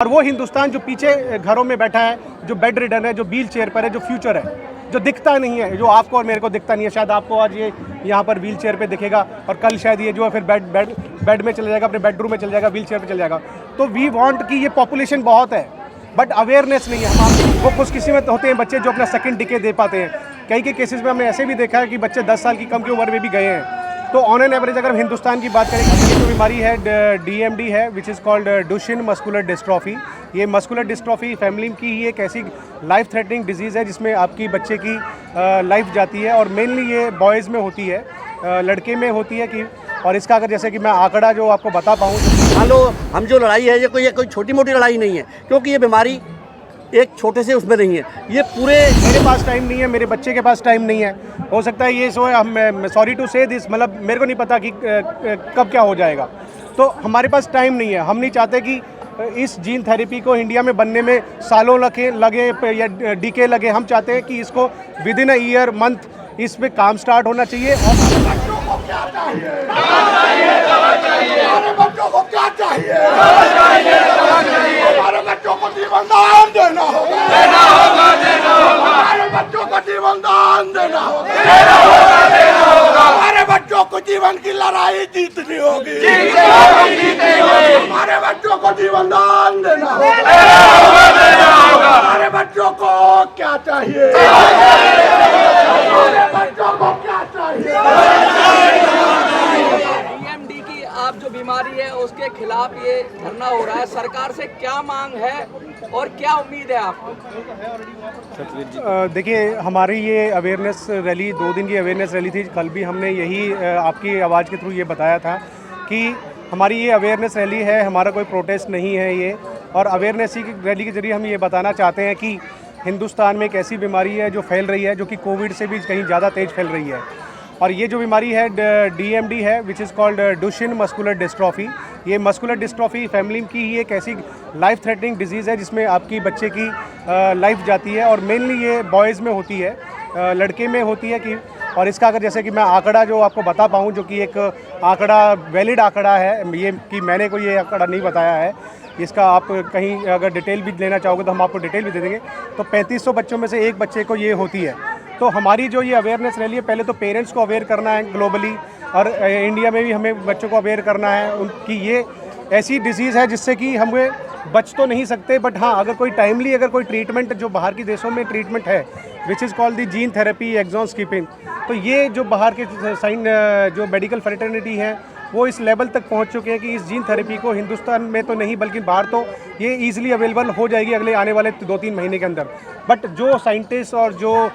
और वो हिंदुस्तान जो पीछे घरों में बैठा है, जो बेड रिडन है, जो व्हील चेयर पर है, जो फ्यूचर है, जो दिखता नहीं है, जो आपको और मेरे को दिखता नहीं है। शायद आपको आज ये यहाँ पर व्हील चेयर पे दिखेगा और कल शायद ये जो है फिर बेड में चले जाएगा, अपने बेडरूम में चले जाएगा, व्हील चेयर पे चले जाएगा। तो वी वांट कि ये पॉपुलेशन बहुत है बट अवेयरनेस नहीं है। हम वो खुशकिस्मत होते हैं बच्चे जो अपना सेकंड डिके दे पाते हैं। कई के केसेस में हमने ऐसे भी देखा है कि बच्चे 10 साल की कम की उम्र में भी गए हैं। तो ऑन एन एवरेज अगर हम हिंदुस्तान की बात करें, ये जो बीमारी है DMD है, which is called Duchenne muscular dystrophy. ये मस्कुलर डिस्ट्रॉफी फैमिली की ही एक ऐसी लाइफ थ्रेटनिंग डिजीज़ है जिसमें आपकी बच्चे की लाइफ जाती है और मेनली ये बॉयज़ में होती है, लड़के में होती है कि। और इसका अगर जैसे कि मैं आंकड़ा जो आपको बता पाऊँ, मान लो हम जो लड़ाई है ये कोई छोटी मोटी लड़ाई नहीं है, क्योंकि ये बीमारी एक छोटे से उसमें नहीं है। ये पूरे मेरे पास टाइम नहीं है, मेरे बच्चे के पास टाइम नहीं है। हो सकता है ये सॉरी टू से दिस, मतलब मेरे को नहीं पता कि कब क्या हो जाएगा। तो हमारे पास टाइम नहीं है। हम नहीं चाहते कि इस जीन थेरेपी को इंडिया में बनने में सालों लगे या डीके लगे। हम चाहते हैं कि इसको with in a year month इस पे काम स्टार्ट होना चाहिए। और बच्चों को क्या चाहिए? हमारे बच्चों को क्या चाहिए? हमारे बच्चों को जीवन दान देना होगा। हमारे बच्चों को जीवन दान देना होगा। हमारे बच्चों को जीवन की लड़ाई जीतनी होगी। हमारे बच्चों को जीवन दान देना होगा। हमारे बच्चों को क्या चाहिए? हमारे बच्चों को क्या चाहिए? DMD की आप जो बीमारी है उसके खिलाफ ये धरना हो रहा है, सरकार से क्या मांग है और क्या उम्मीद है आपको? देखिए, हमारी ये अवेयरनेस रैली 2 दिन की अवेयरनेस रैली थी। कल भी हमने यही आपकी आवाज़ के थ्रू ये बताया था कि हमारी ये अवेयरनेस रैली है, हमारा कोई प्रोटेस्ट नहीं है ये। और अवेयरनेस की रैली के जरिए हम ये बताना चाहते हैं कि हिंदुस्तान में एक ऐसी बीमारी है जो फैल रही है, जो कि कोविड से भी कहीं ज़्यादा तेज़ फैल रही है। और ये जो बीमारी है DMD है, which is called Duchenne muscular dystrophy. ये मस्कुलर डिस्ट्रॉफी फैमिली की ही एक ऐसी लाइफ थ्रेटनिंग डिजीज़ है जिसमें आपकी बच्चे की लाइफ जाती है और मेनली ये बॉयज़ में होती है, लड़के में होती है कि। और इसका अगर जैसे कि मैं आंकड़ा जो आपको बता पाऊँ, जो कि एक आंकड़ा वैलिड आंकड़ा है, ये कि मैंने कोई ये आंकड़ा नहीं बताया है। इसका आप कहीं अगर डिटेल भी लेना चाहोगे तो हम आपको डिटेल भी दे देंगे। तो 3500 बच्चों में से एक बच्चे को ये होती है। तो हमारी जो ये अवेयरनेस रैली है, पहले तो पेरेंट्स को अवेयर करना है ग्लोबली, और इंडिया में भी हमें बच्चों को अवेयर करना है उनकी ये ऐसी डिजीज़ है जिससे कि हमें बच तो नहीं सकते, बट हाँ अगर कोई टाइमली अगर कोई ट्रीटमेंट जो बाहर के देशों में ट्रीटमेंट है, which is called the gene therapy exon skipping. तो ये जो बाहर के जो मेडिकल फ्रेटर्निटी है वो इस लेवल तक पहुंच चुके हैं कि इस जीन थेरेपी को हिंदुस्तान में तो नहीं बल्कि बाहर तो ये ईजिली अवेलेबल हो जाएगी अगले आने वाले 2-3 महीने के अंदर। बट जो साइंटिस्ट और जो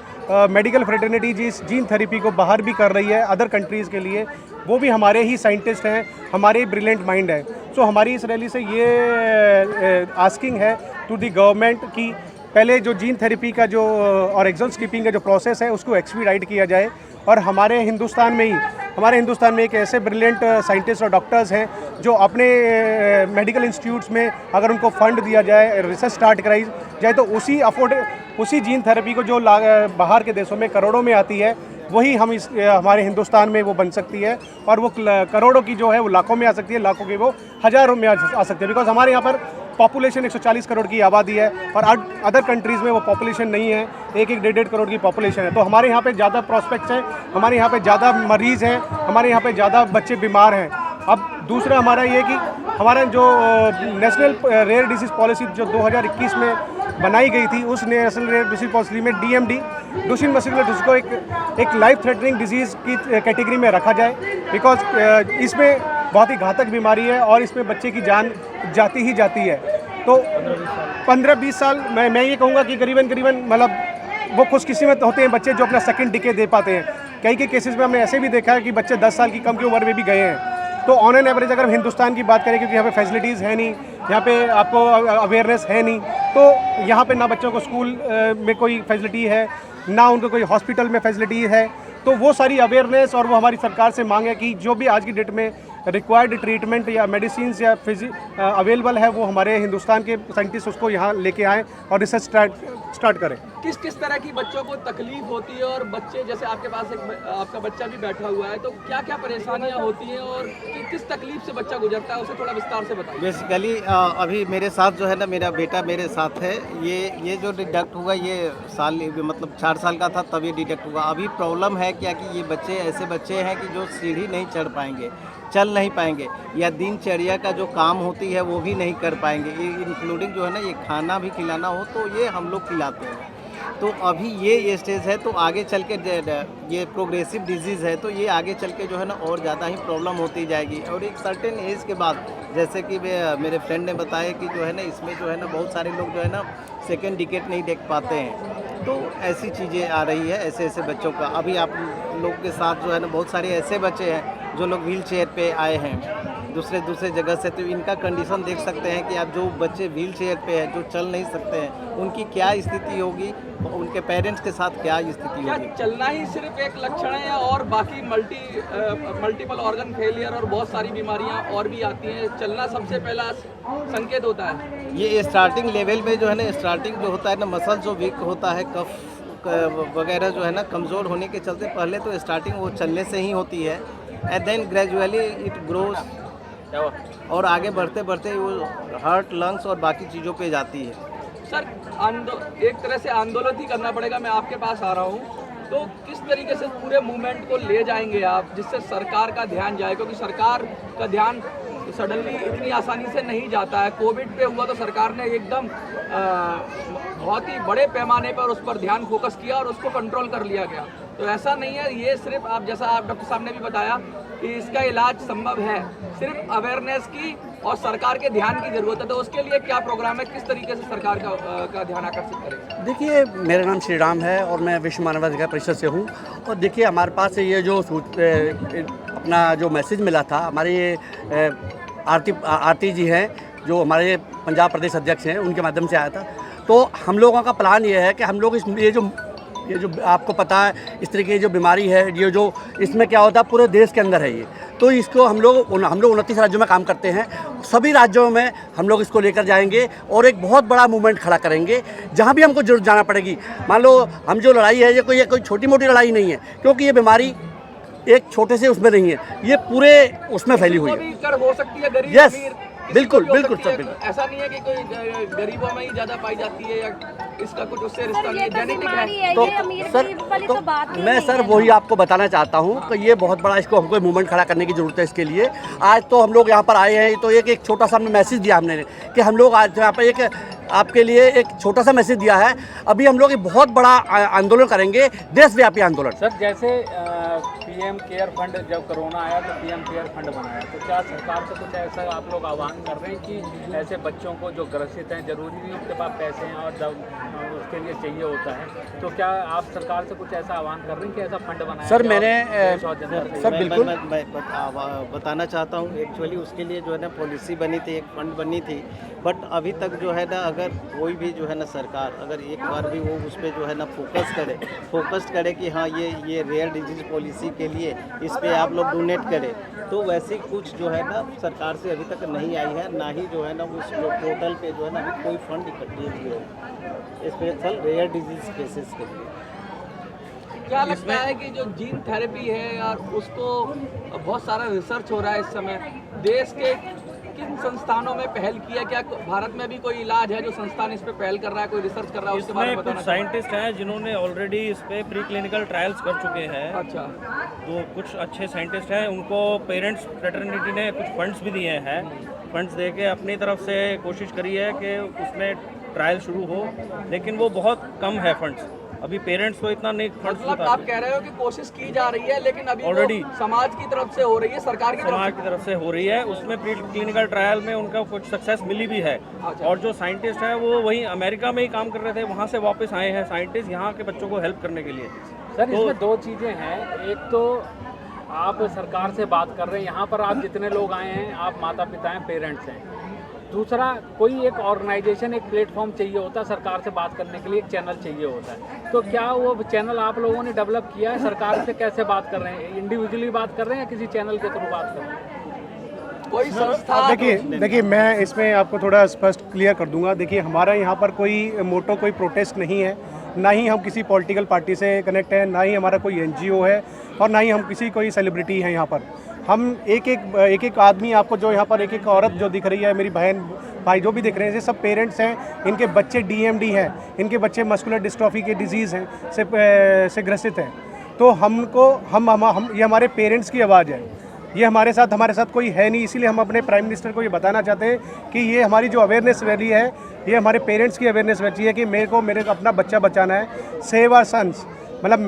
मेडिकल फ्रेटर्निटी जिस जीन थेरेपी को बाहर भी कर रही है अदर कंट्रीज़ के लिए, वो भी हमारे ही साइंटिस्ट हैं, हमारे ब्रिलियंट माइंड है। सो हमारी इस रैली से ये आस्किंग है टू दी गवर्नमेंट कि पहले जो जीन थेरेपी का जो और एक्सॉन स्किपिंग का जो प्रोसेस है उसको एक्सपीडाइट किया जाए। और हमारे हिंदुस्तान में एक ऐसे ब्रिलियंट साइंटिस्ट और डॉक्टर्स हैं जो अपने मेडिकल इंस्टीट्यूट्स में अगर उनको फंड दिया जाए, रिसर्च स्टार्ट कराई जाए, तो उसी जीन थेरेपी को जो बाहर के देशों में करोड़ों में आती है, वही हमारे हिंदुस्तान में वो बन सकती है। और वो करोड़ों की जो है वो लाखों में आ सकती है, लाखों की वो हज़ारों में आ सकती है। बिकॉज हमारे यहाँ पर पॉपुलेशन 140 करोड़ की आबादी है और अदर कंट्रीज़ में वो पॉपुलेशन नहीं है, 1-1, 1.5 करोड़ की पॉपुलेशन है। तो हमारे यहाँ पे ज़्यादा प्रॉस्पेक्ट्स हैं, हमारे यहाँ पे ज़्यादा मरीज़ हैं, हमारे यहाँ पे ज़्यादा बच्चे बीमार हैं। अब दूसरा हमारा ये कि हमारा जो नेशनल रेयर डिसीज़ पॉलिसी जो 2021 में बनाई गई थी, उस नेशनल रेयर डिसीज़ पॉलिसी में DMD डुशेन मस्कुलर डिस्ट्रॉफी को एक लाइफ थ्रेटनिंग डिजीज़ की कैटेगरी में रखा जाए। बिकॉज इसमें बहुत ही घातक बीमारी है और इसमें बच्चे की जान जाती ही जाती है। तो 15-20 साल मैं ये कहूँगा कि करीबन मतलब वो खुशकिस्मत होते हैं बच्चे जो अपना सेकंड डिके दे पाते हैं। कई के केसेस में हमने ऐसे भी देखा है कि बच्चे 10 साल की कम की उम्र में भी गए हैं। तो ऑन एन एवरेज अगर हम हिंदुस्तान की बात करें, क्योंकि यहाँ पे फैसिलिटीज़ है नहीं, यहाँ पे आपको अवेयरनेस है नहीं, तो यहाँ पे ना बच्चों को स्कूल में कोई फैसिलिटी है, ना उनको कोई हॉस्पिटल में फैसिलिटी है। तो वो सारी अवेयरनेस और वो हमारी सरकार से मांग है कि जो भी आज की डेट में रिक्वायर्ड ट्रीटमेंट या मेडिसिन या अवेलेबल है, वो हमारे हिंदुस्तान के साइंटिस्ट उसको यहाँ लेके आएँ और रिसर्च स्टार्ट करें। किस किस तरह की बच्चों को तकलीफ होती है और बच्चे जैसे आपके पास आपका बच्चा भी बैठा हुआ है, तो क्या क्या परेशानियां होती हैं और किस तकलीफ से बच्चा गुजरता है, उसे थोड़ा विस्तार से बताइए। बेसिकली अभी मेरे साथ जो है ना, मेरा बेटा मेरे साथ है। ये जो डिडक्ट हुआ ये साल मतलब 4 साल का था तब ये डिडक्ट हुआ। अभी प्रॉब्लम है क्या कि ये बच्चे ऐसे बच्चे हैं कि जो सीढ़ी नहीं चढ़ पाएंगे, चल नहीं पाएंगे, या दिनचर्या का जो काम होती है वो भी नहीं कर पाएंगे। ये इंक्लूडिंग जो है ना, ये खाना भी खिलाना हो तो ये हम लोग खिलाते हैं। तो अभी ये स्टेज है, तो आगे चल के ये प्रोग्रेसिव डिजीज़ है, तो ये आगे चल के जो है ना और ज़्यादा ही प्रॉब्लम होती जाएगी। और एक सर्टेन एज के बाद, जैसे कि मेरे फ्रेंड ने बताया कि जो है ना इसमें जो है ना बहुत सारे लोग जो है ना सेकेंड डिकेट नहीं देख पाते हैं। तो ऐसी चीज़ें आ रही है ऐसे बच्चों का। अभी आप लोग के साथ जो है ना बहुत सारे ऐसे बच्चे हैं जो लोग व्हील चेयर पे आए हैं दूसरे जगह से। तो इनका कंडीशन देख सकते हैं कि आप जो बच्चे व्हील चेयर पे हैं, जो चल नहीं सकते हैं, उनकी क्या स्थिति होगी, उनके पेरेंट्स के साथ क्या स्थिति क्या होगी। चलना ही सिर्फ एक लक्षण है और बाकी मल्टीपल ऑर्गन फेलियर और बहुत सारी बीमारियां और भी आती हैं? चलना सबसे पहला संकेत होता है। ये स्टार्टिंग लेवल में जो है ना, स्टार्टिंग जो होता है ना, मसल जो वीक होता है, कफ वगैरह जो है ना कमज़ोर होने के चलते पहले तो स्टार्टिंग वो चलने से ही होती है, and then gradually it grows, और आगे बढ़ते बढ़ते वो हार्ट, लंग्स और बाकी चीज़ों पे जाती है। सर एक तरह से आंदोलन ही करना पड़ेगा। मैं आपके पास आ रहा हूँ, तो किस तरीके से पूरे मूवमेंट को ले जाएंगे आप, जिससे सरकार का ध्यान जाए? क्योंकि सरकार का ध्यान सडनली इतनी आसानी से नहीं जाता है। कोविड पे हुआ तो सरकार ने एकदम बहुत ही बड़े पैमाने पर उस पर ध्यान फोकस किया और उसको कंट्रोल कर लिया गया। तो ऐसा नहीं है, ये सिर्फ आप जैसा आप डॉक्टर साहब ने भी बताया कि इसका इलाज संभव है, सिर्फ अवेयरनेस की और सरकार के ध्यान की ज़रूरत है। तो उसके लिए क्या प्रोग्राम है, किस तरीके से सरकार का ध्यान आकर्षित करेंगे? देखिए, मेरा नाम श्री राम है और मैं विश्व मानवाधिकार परिषद से हूँ। और देखिए, हमारे पास ये जो अपना जो मैसेज मिला था, हमारे ये आरती जी हैं जो हमारे पंजाब प्रदेश अध्यक्ष हैं, उनके माध्यम से आया था। तो हम लोगों का प्लान ये है कि हम लोग ये जो आपको पता है इस तरीके की जो बीमारी है, ये जो इसमें क्या होता है पूरे देश के अंदर है ये, तो इसको हम लोग 29 राज्यों में काम करते हैं। सभी राज्यों में हम लोग इसको लेकर जाएंगे और एक बहुत बड़ा मूवमेंट खड़ा करेंगे जहाँ भी हमको जरूर जाना पड़ेगी। मान लो हम जो लड़ाई है, ये कोई छोटी मोटी लड़ाई नहीं है, क्योंकि ये बीमारी एक छोटे से उसमें नहीं है, ये पूरे उसमें फैली हुई है। कर हो सकती है गरीब यस, अमीर, बिल्कुल किसी को भी हो बिल्कुल सकती है। सर, बिल्कुल। ऐसा नहीं है कि कोई गरीबों में ही ज़्यादा पाई जाती है या इसका कुछ उससे रिश्ता नहीं है, जेनेटिक है। तो ये अमीर सर, गरीब वाली तो तो बात ही मैं नहीं सर है। वही आपको बताना चाहता हूँ कि ये बहुत बड़ा इसको हमको मूवमेंट खड़ा करने की ज़रूरत है। इसके लिए आज तो हम लोग यहाँ पर आए हैं, तो एक छोटा सा मैसेज दिया हमने कि हम लोग आज यहाँ पर एक आपके लिए एक छोटा सा मैसेज दिया है। अभी हम लोग एक बहुत बड़ा आंदोलन करेंगे, देशव्यापी आंदोलन। सर, जैसे पीएम केयर फंड, जब कोरोना आया तो पीएम केयर फंड बनाया, तो क्या सरकार से कुछ ऐसा आप लोग आह्वान कर रहे हैं कि ऐसे बच्चों को जो ग्रसित हैं, जरूरी नहीं उनके पास पैसे हैं और जब उसके लिए चाहिए होता है, तो क्या आप सरकार से कुछ ऐसा आह्वान कर रहे हैं कि ऐसा फंड बनाया? सर मैंने सर बिल्कुल मैं बताना चाहता हूँ, एक्चुअली उसके लिए जो है ना पॉलिसी बनी थी, एक फंड बनी थी, बट अभी तक जो है ना अगर कोई भी जो है ना सरकार अगर एक बार भी वो उस पर जो है ना फोकस करे कि हाँ ये रेयर डिजीज पॉलिसी के लिए इस पे आप लोग डोनेट करें, तो वैसे कुछ जो है ना सरकार से अभी तक नहीं आई है, ना ही जो है ना उस पोर्टल पे जो है ना अभी कोई फंड इकट्ठे हुए हो स्पेशल रेयर डिजीज केसेस के लिए। क्या लगता है कि जो जीन थेरेपी है यार, उसको बहुत सारा रिसर्च हो रहा है इस समय, देश के किन संस्थानों में पहल किया? क्या भारत में भी कोई इलाज है जो संस्थान इस पे पहल कर रहा है, कोई रिसर्च कर रहा है? उसके बारे में कुछ बताना साइंटिस्ट हैं जिन्होंने ऑलरेडी इस पे प्री क्लिनिकल ट्रायल्स कर चुके हैं। अच्छा, तो कुछ अच्छे साइंटिस्ट हैं, उनको पेरेंट्स फ्रेटर्निटी ने कुछ फंड्स भी दिए हैं। फंड्स दे के अपनी तरफ से कोशिश करी है कि उसमें ट्रायल शुरू हो, लेकिन वो बहुत कम है फंड्स। अभी पेरेंट्स को इतना नहीं फंड्स मतलब आप कह रहे हो कि कोशिश की जा रही है, लेकिन अभी Already समाज की तरफ से हो रही है, सरकार की समाज की तरफ से हो रही है। उसमें प्री क्लिनिकल ट्रायल में उनका कुछ सक्सेस मिली भी है। अच्छा। और जो साइंटिस्ट हैं वो वहीं अमेरिका में ही काम कर रहे थे, वहाँ से वापस आए हैं साइंटिस्ट यहाँ के बच्चों को हेल्प करने के लिए। सर, इसमें दो चीज़ें हैं। एक तो आप सरकार से बात कर रहे हैं, यहाँ पर आप जितने लोग आए हैं आप माता पिता हैं, पेरेंट्स हैं। दूसरा, कोई एक ऑर्गेनाइजेशन, एक प्लेटफॉर्म चाहिए होता है सरकार से बात करने के लिए, एक चैनल चाहिए होता है। तो क्या वो चैनल आप लोगों ने डेवलप किया है? सरकार से कैसे बात कर रहे हैं? इंडिविजुअली बात कर रहे हैं या किसी चैनल के थ्रू बात कर रहे हैं? कोई संस्था देखिए मैं इसमें आपको थोड़ा स्पष्ट क्लियर कर दूंगा। देखिए हमारा यहाँ पर कोई मोटो कोई प्रोटेस्ट नहीं है, ना ही हम किसी पॉलिटिकल पार्टी से कनेक्ट है, ना ही हमारा कोई एनजीओ है और ना ही हम किसी कोई सेलिब्रिटी हैं। यहाँ पर हम एक आदमी आपको जो यहाँ पर एक औरत जो दिख रही है, मेरी बहन भाई जो भी दिख रहे हैं, ये सब पेरेंट्स हैं, इनके बच्चे डीएमडी हैं, इनके बच्चे मस्कुलर डिस्ट्रॉफी के डिजीज़ हैं से ग्रसित हैं। तो हमको हम ये हमारे पेरेंट्स की आवाज़ है, ये हमारे साथ कोई है नहीं। इसीलिए हम अपने प्राइम मिनिस्टर को ये बताना चाहते हैं कि ये हमारी जो अवेयरनेस रैली है, ये हमारे पेरेंट्स की अवेयरनेस रैली है कि मेरे को अपना बच्चा बचाना है। सेव आवर सन्स, मतलब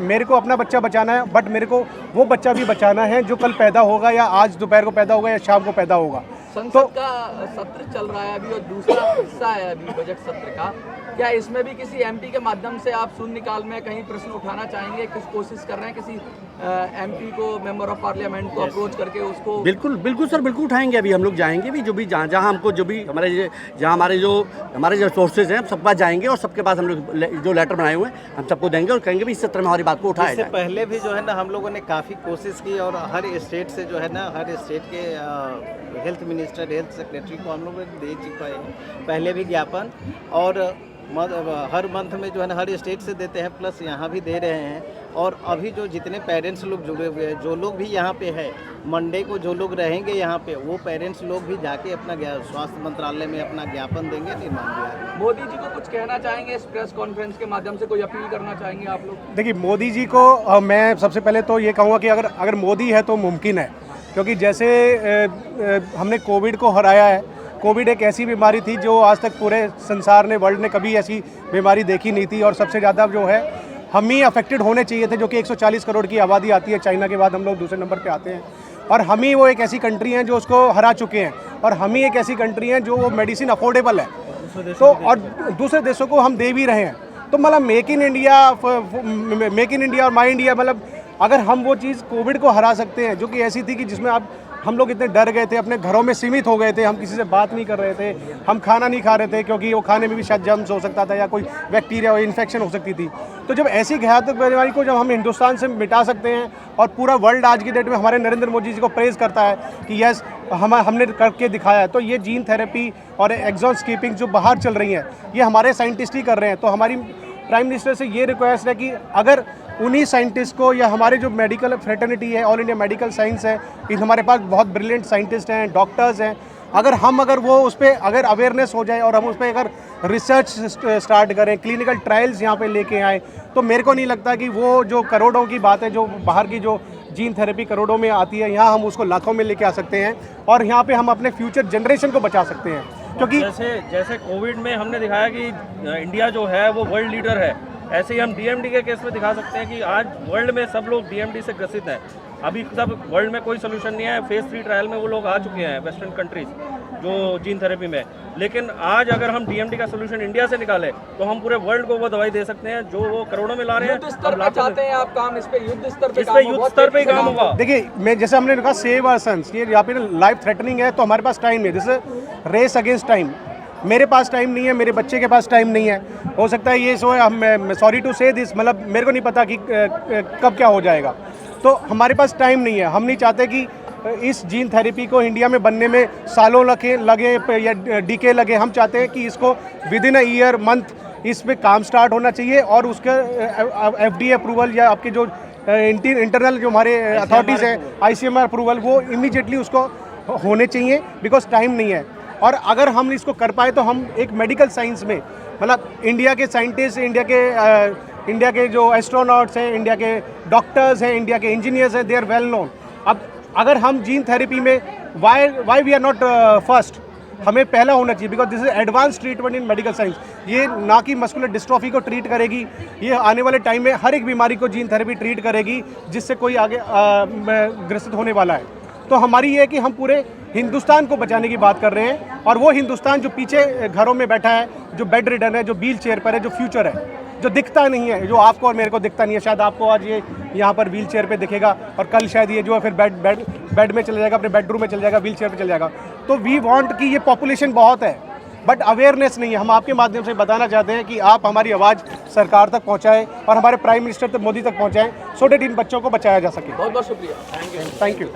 मेरे को अपना बच्चा बचाना है, बट मेरे को वो बच्चा भी बचाना है जो कल पैदा होगा या आज दोपहर को पैदा होगा या शाम को पैदा होगा। संसद का सत्र चल रहा है अभी और दूसरा हिस्सा है अभी बजट सत्र का, क्या इसमें भी किसी एमपी के माध्यम से आप शून्यकाल में कहीं प्रश्न उठाना चाहेंगे? कुछ कोशिश कर रहे हैं किसी एमपी को, मेंबर ऑफ पार्लियामेंट को अप्रोच करके उसको? बिल्कुल सर, बिल्कुल उठाएंगे। अभी हम लोग जाएंगे भी, जो भी जहाँ हमको जो भी हमारे जो सोर्सेज हैं, हम सबके पास जाएंगे और सबके पास हम लोग जो लेटर बनाए हुए हैं हम सबको देंगे और कहेंगे भी इस सत्र में हमारी बात को उठाया जाए। पहले भी जो है ना हम लोगों ने काफ़ी कोशिश की और हर स्टेट से जो है ना, हर स्टेट के हेल्थ मिनिस्टर, हेल्थ सेक्रेटरी को हम लोग दे चुका है पहले भी ज्ञापन, और हर मंथ में जो है ना हर स्टेट से देते हैं, प्लस यहाँ भी दे रहे हैं। और अभी जो जितने पेरेंट्स लोग जुड़े हुए हैं, जो लोग भी यहाँ पे है, मंडे को जो लोग रहेंगे यहाँ पे, वो पेरेंट्स लोग भी जाके अपना स्वास्थ्य मंत्रालय में अपना ज्ञापन देंगे निर्माण विभाग। मोदी जी को कुछ कहना चाहेंगे इस प्रेस कॉन्फ्रेंस के माध्यम से, कोई अपील करना चाहेंगे आप लोग? देखिए मोदी जी को मैं सबसे पहले तो ये कहूँगा कि अगर मोदी है तो मुमकिन है, क्योंकि जैसे हमने कोविड को हराया है। कोविड एक ऐसी बीमारी थी जो आज तक पूरे संसार ने, वर्ल्ड ने कभी ऐसी बीमारी देखी नहीं थी, और सबसे ज़्यादा जो है हम ही अफेक्टेड होने चाहिए थे, जो कि 140 करोड़ की आबादी आती है। चाइना के बाद हम लोग दूसरे नंबर पे आते हैं, और हम ही वो एक ऐसी कंट्री हैं जो उसको हरा चुके हैं, और हम ही एक ऐसी कंट्री हैं जो वो मेडिसिन अफोर्डेबल है, तो और दूसरे देशों को हम दे भी रहे हैं। तो मतलब मेक इन इंडिया और माई इंडिया, मतलब अगर हम वो चीज़ कोविड को हरा सकते हैं, जो कि ऐसी थी कि जिसमें हम लोग इतने डर गए थे, अपने घरों में सीमित हो गए थे, हम किसी से बात नहीं कर रहे थे, हम खाना नहीं खा रहे थे क्योंकि वो खाने में भी शायद जर्म्स हो सकता था या कोई बैक्टीरिया और इन्फेक्शन हो सकती थी। तो जब ऐसी घातक बीमारी को जब हम हिंदुस्तान से मिटा सकते हैं, और पूरा वर्ल्ड आज की डेट में हमारे नरेंद्र मोदी जी को प्रेज़ करता है कि यस हमने करके दिखाया है, तो ये जीन थेरेपी और एक्सॉन स्कीपिंग जो बाहर चल रही हैं, ये हमारे साइंटिस्ट ही कर रहे हैं। तो हमारी प्राइम मिनिस्टर से ये रिक्वेस्ट है कि अगर उन्हीं साइंटिस्ट को, या हमारे जो मेडिकल फ्रेटर्निटी है, ऑल इंडिया मेडिकल साइंस है, हमारे पास बहुत ब्रिलियंट साइंटिस्ट हैं, डॉक्टर्स हैं, अगर वो उस पर अगर अवेयरनेस हो जाए और हम उस पर अगर रिसर्च स्टार्ट करें, क्लिनिकल ट्रायल्स यहाँ पे लेके आए, तो मेरे को नहीं लगता कि वो जो करोड़ों की बात है, जो बाहर की जो जीन थेरेपी करोड़ों में आती है, यहाँ हम उसको लाखों में लेके आ सकते हैं, और यहाँ पे हम अपने फ्यूचर जनरेशन को बचा सकते हैं। क्योंकि जैसे कोविड में हमने दिखाया कि इंडिया जो है वो वर्ल्ड लीडर है, ऐसे ही हम डीएमडी के केस में दिखा सकते हैं कि आज वर्ल्ड में सब लोग डीएमडी से ग्रसित हैं। अभी सब वर्ल्ड में कोई सोल्यूशन नहीं है। फेज 3 ट्रायल में वो लोग आ चुके हैं वेस्टर्न कंट्रीज जो जीन थेरेपी में, लेकिन आज अगर हम डीएमडी का सोल्यूशन इंडिया से निकाले तो हम पूरे वर्ल्ड को वो दवाई दे सकते हैं जो वो करोड़ों में ला रहे हैं। युद्ध स्तर पे चाहते हैं आप काम, इस पे युद्ध स्तर पे ही काम होगा। देखिए मैं जैसे हमने कहा सेव आवर सन्स, ये यहाँ पे लाइफ थ्रेटनिंग है, तो हमारे पास टाइम नहीं है, जैसे रेस अगेंस्ट टाइम। मेरे पास टाइम नहीं है, मेरे बच्चे के पास टाइम नहीं है, हो सकता है ये सॉरी टू से दिस, मतलब मेरे को नहीं पता कि कब क्या हो जाएगा, तो हमारे पास टाइम नहीं है। हम नहीं चाहते कि इस जीन थेरेपी को इंडिया में बनने में सालों लगे या डीके लगे। हम चाहते हैं कि इसको with in a year, month इस पे काम स्टार्ट होना चाहिए, और उसका FDA अप्रूवल या आपके जो इंटरनल जो हमारे अथॉरिटीज़ हैं, ICMR अप्रूवल, वो इमीडिएटली उसको होने चाहिए, बिकॉज टाइम नहीं है। और अगर हम इसको कर पाए तो हम एक मेडिकल साइंस में, मतलब इंडिया के साइंटिस्ट, इंडिया के जो एस्ट्रोनॉट्स हैं, इंडिया के डॉक्टर्स हैं, इंडिया के इंजीनियर्स हैं, दे आर वेल नोन। अब अगर हम जीन थेरेपी में why we are not first, हमें पहला होना चाहिए, because this is advance treatment in medical science. ये ना कि मस्कुलर डिस्ट्रॉफी को ट्रीट करेगी, ये आने वाले टाइम में हर एक बीमारी को जीन थेरेपी ट्रीट करेगी जिससे कोई आगे ग्रसित होने वाला है। तो हमारी ये है कि हम पूरे हिंदुस्तान को बचाने की बात कर रहे हैं, और वो हिंदुस्तान जो पीछे घरों में बैठा है, जो बेड रिडन है, जो व्हील चेयर पर है, जो फ्यूचर है, जो दिखता नहीं है, जो आपको और मेरे को दिखता नहीं है। शायद आपको आज ये यहाँ पर व्हील चेयर पे दिखेगा, और कल शायद ये जो है फिर बेड में चले जाएगा, अपने बेडरूम में चले जाएगा, व्हील चेयर पे चले जाएगा। तो वी वांट कि ये पॉपुलेशन बहुत है, बट अवेयरनेस नहीं है। हम आपके माध्यम से बताना चाहते हैं कि आप हमारी आवाज़ सरकार तक पहुँचाएँ और हमारे प्राइम मिनिस्टर तक, मोदी तक पहुँचाएँ, सो डेट इन बच्चों को बचाया जा सके। बहुत बहुत शुक्रिया, थैंक यू।